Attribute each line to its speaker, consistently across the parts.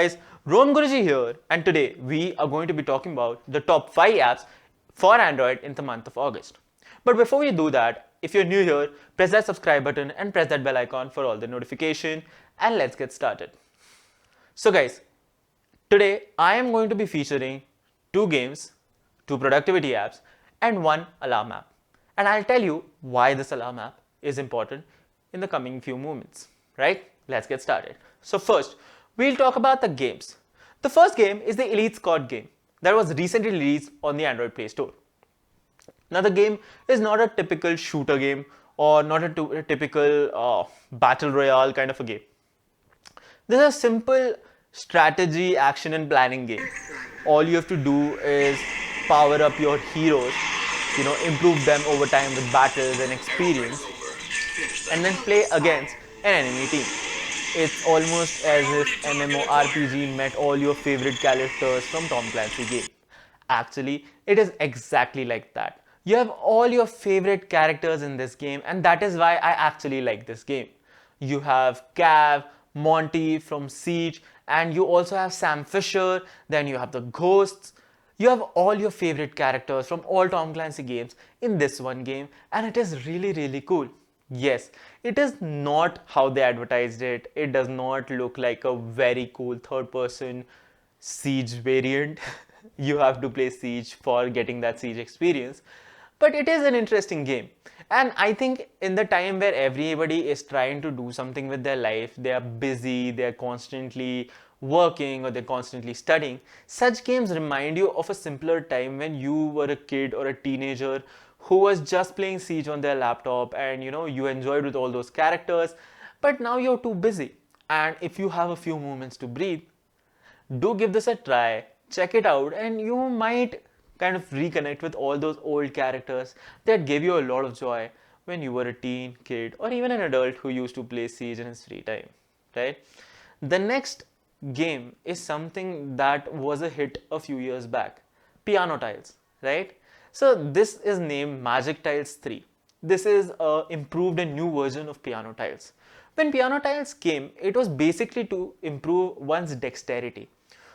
Speaker 1: guys, Rom Guruji here, and today we are going to be talking about the top 5 apps for Android in the month of August. But before we do that, if you're new here, press that subscribe button and press that bell icon for all the notification, and let's get started. So guys, today I am going to be featuring 2 games, 2 productivity apps, and 1 alarm app. And I'll tell you why this alarm app is important in the coming few moments, right? Let's get started. So first, we'll talk about the games. The first game is the Elite Squad game that was recently released on the Android Play Store. Now the game is not a typical shooter game or not a typical battle royale kind of a game. This is a simple strategy, action and planning game. All you have to do is power up your heroes, improve them over time with battles and experience, and then play against an enemy team. It's almost as if MMORPG met all your favorite characters from Tom Clancy game. Actually, it is exactly like that. You have all your favorite characters in this game, and that is why I actually like this game. You have Cav, Monty from Siege, and you also have Sam Fisher, then you have the Ghosts. You have all your favorite characters from all Tom Clancy games in this one game, and it is really cool. Yes, it is not how they advertised it. It does not look like a very cool third person Siege variant. You have to play Siege for getting that Siege experience. But it is an interesting game. And I think in the time where everybody is trying to do something with their life, they are busy, they are constantly working or they're constantly studying, such games remind you of a simpler time when you were a kid or a teenager who was just playing Siege on their laptop and you enjoyed with all those characters, but now you're too busy. And if you have a few moments to breathe, do give this a try, check it out, and you might kind of reconnect with all those old characters that gave you a lot of joy when you were a teen, kid, or even an adult who used to play Siege in his free time, right? The next game is something that was a hit a few years back, Piano Tiles, right? So this is named Magic Tiles 3. This is an improved and new version of Piano Tiles. When Piano Tiles came, it was basically to improve one's dexterity.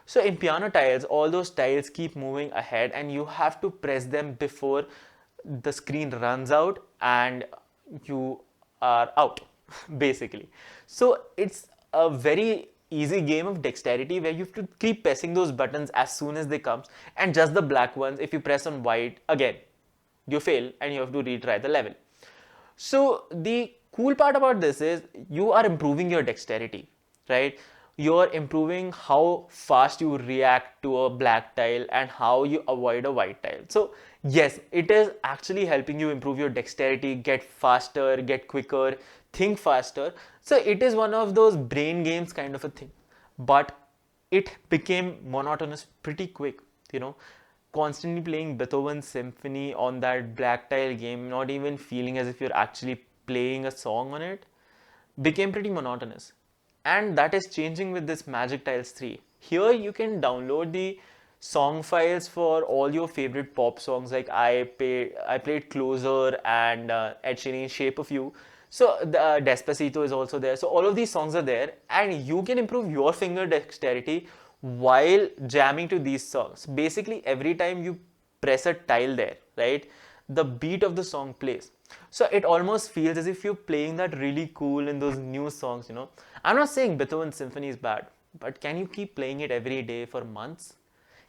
Speaker 1: So in Piano Tiles, all those tiles keep moving ahead and you have to press them before the screen runs out and you are out, basically. So it's a very easy game of dexterity where you have to keep pressing those buttons as soon as they come, and just the black ones, if you press on white, again, you fail and you have to retry the level. So the cool part about this is you are improving your dexterity, right? You're improving how fast you react to a black tile and how you avoid a white tile. So yes, it is actually helping you improve your dexterity, get faster, get quicker, think faster. So it is one of those brain games kind of a thing. But it became monotonous pretty quick, constantly playing Beethoven's symphony on that black tile game, not even feeling as if you're actually playing a song on it, became pretty monotonous. And that is changing with this Magic Tiles 3. Here you can download the song files for all your favorite pop songs, like I played Closer and Ed Sheeran's Shape of You. So Despacito is also there. So all of these songs are there and you can improve your finger dexterity while jamming to these songs. Basically every time you press a tile there, right, the beat of the song plays. So it almost feels as if you're playing that really cool in those new songs, I'm not saying Beethoven's symphony is bad, but can you keep playing it every day for months?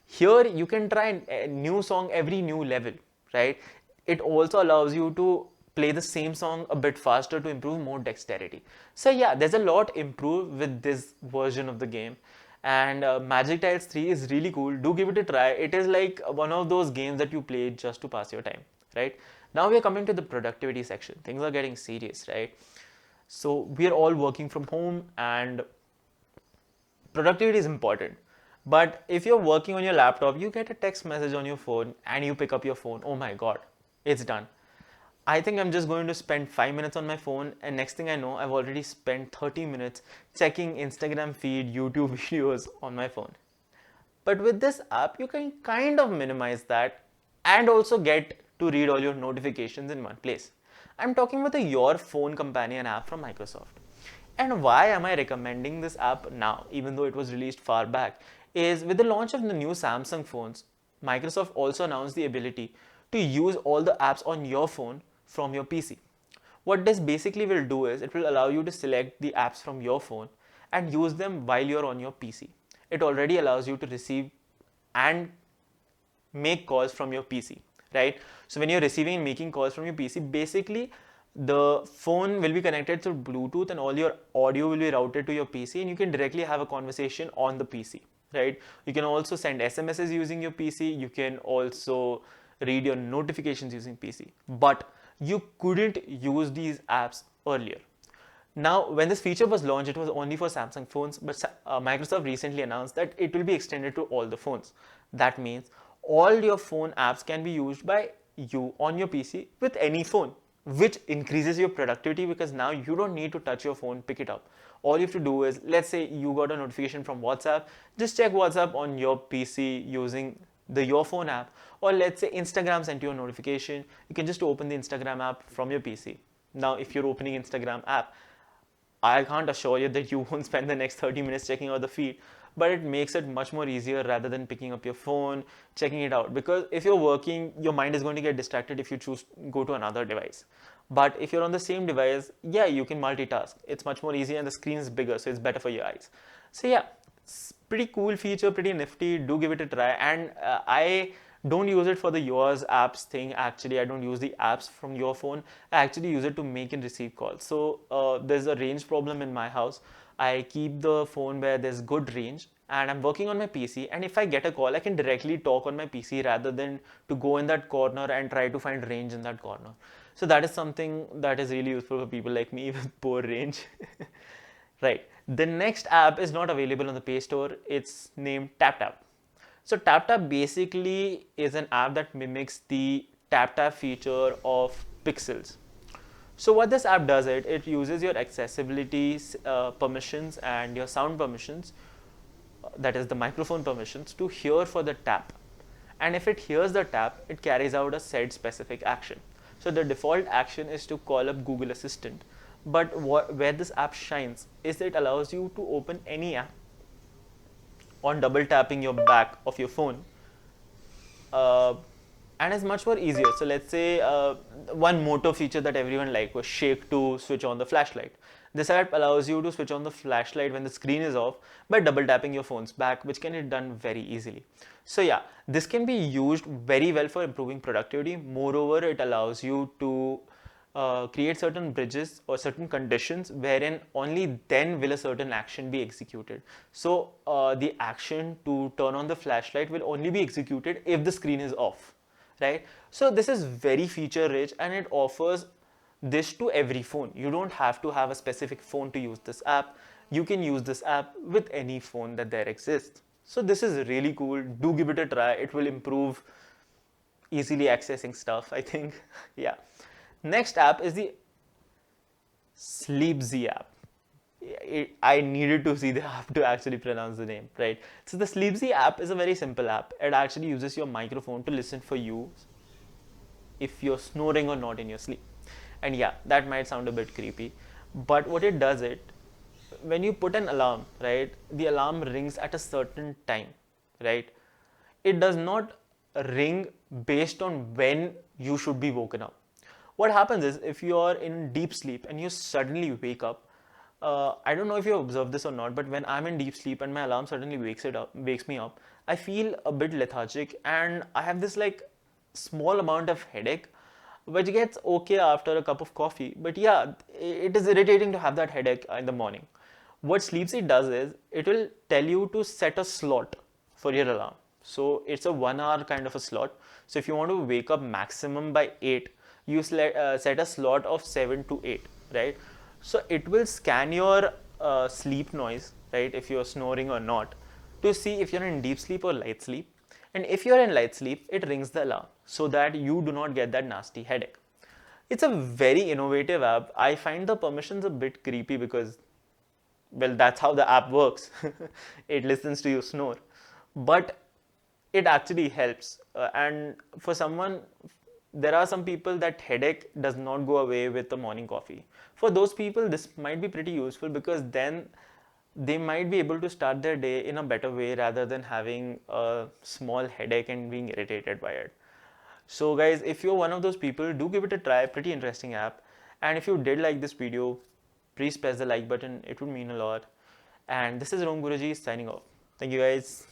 Speaker 1: Here you can try a new song every new level, right? It also allows you to play the same song a bit faster to improve more dexterity. So yeah, there's a lot improved with this version of the game. And Magic Tiles 3 is really cool. Do give it a try. It is like one of those games that you play just to pass your time, right? Now we are coming to the productivity section. Things are getting serious, right? So we are all working from home and productivity is important. But if you're working on your laptop, you get a text message on your phone and you pick up your phone. Oh my God, it's done. I think I'm just going to spend 5 minutes on my phone, and next thing I know, I've already spent 30 minutes checking Instagram feed, YouTube videos on my phone. But with this app, you can kind of minimize that and also get to read all your notifications in one place. I'm talking about the Your Phone Companion app from Microsoft. And why am I recommending this app now, even though it was released far back, is with the launch of the new Samsung phones, Microsoft also announced the ability to use all the apps on your phone from your PC. What this basically will do is it will allow you to select the apps from your phone and use them while you're on your PC. It already allows you to receive and make calls from your PC, right? So when you're receiving and making calls from your PC, basically the phone will be connected through Bluetooth and all your audio will be routed to your PC and you can directly have a conversation on the PC, right? You can also send SMSs using your PC. You can also read your notifications using PC, but you couldn't use these apps earlier. Now, when this feature was launched, it was only for Samsung phones, but Microsoft recently announced that it will be extended to all the phones. That means all your phone apps can be used by you on your PC with any phone, which increases your productivity because now you don't need to touch your phone, pick it up. All you have to do is, let's say you got a notification from WhatsApp, just check WhatsApp on your PC using the Your Phone app, or let's say Instagram sent you a notification, you can just open the Instagram app from your PC. Now, if you're opening Instagram app, I can't assure you that you won't spend the next 30 minutes checking out the feed, but it makes it much more easier rather than picking up your phone, checking it out. Because if you're working, your mind is going to get distracted if you choose to go to another device. But if you're on the same device, yeah, you can multitask. It's much more easy and the screen is bigger, so it's better for your eyes. So yeah, it's pretty cool feature, pretty nifty. Do give it a try. And I don't use it for the yours apps thing. Actually, I don't use the apps from your phone. I actually use it to make and receive calls. So there's a range problem in my house. I keep the phone where there's good range and I'm working on my PC, and if I get a call I can directly talk on my PC rather than to go in that corner and try to find range in that corner. So that is something that is really useful for people like me with poor range. Right. The next app is not available on the Play Store. It's named TapTap. So TapTap basically is an app that mimics the TapTap feature of Pixels. So what this app does, it uses your accessibility permissions and your sound permissions, that is the microphone permissions, to hear for the tap. And if it hears the tap, it carries out a said specific action. So the default action is to call up Google Assistant. But where this app shines is it allows you to open any app on double tapping your back of your phone, and it's much more easier. So let's say one Moto feature that everyone liked was shake to switch on the flashlight. This app allows you to switch on the flashlight when the screen is off by double tapping your phone's back, which can be done very easily. So yeah, this can be used very well for improving productivity. Moreover, it allows you to create certain bridges or certain conditions wherein only then will a certain action be executed. So the action to turn on the flashlight will only be executed if the screen is off, right? So this is very feature rich and it offers this to every phone. You don't have to have a specific phone to use this app. You can use this app with any phone that there exists. So this is really cool. Do give it a try. It will improve easily accessing stuff, I think. Yeah. Next app is the Sleepzy app. I needed to see the app to actually pronounce the name, right? So the Sleepzy app is a very simple app. It actually uses your microphone to listen for you if you're snoring or not in your sleep. And yeah, that might sound a bit creepy, but what it does, when you put an alarm, right, the alarm rings at a certain time, right? It does not ring based on when you should be woken up. What happens is if you are in deep sleep and you suddenly wake up, I don't know if you observed this or not, but when I'm in deep sleep and my alarm suddenly wakes me up, I feel a bit lethargic and I have this like small amount of headache, which gets okay after a cup of coffee. But yeah, it is irritating to have that headache in the morning. What Sleepzy does is it will tell you to set a slot for your alarm. So it's a 1 hour kind of a slot. So if you want to wake up maximum by 8, you set a slot of 7 to 8, right? So it will scan your sleep noise, right, if you're snoring or not, to see if you're in deep sleep or light sleep. And if you're in light sleep, it rings the alarm so that you do not get that nasty headache. It's a very innovative app. I find the permissions a bit creepy because, well, that's how the app works. It listens to you snore. But it actually helps. And for someone there are some people that headache does not go away with the morning coffee. For those people, this might be pretty useful because then they might be able to start their day in a better way rather than having a small headache and being irritated by it. So guys, if you're one of those people, do give it a try. Pretty interesting app. And if you did like this video, please press the like button. It would mean a lot. And this is Rom Guruji signing off. Thank you guys.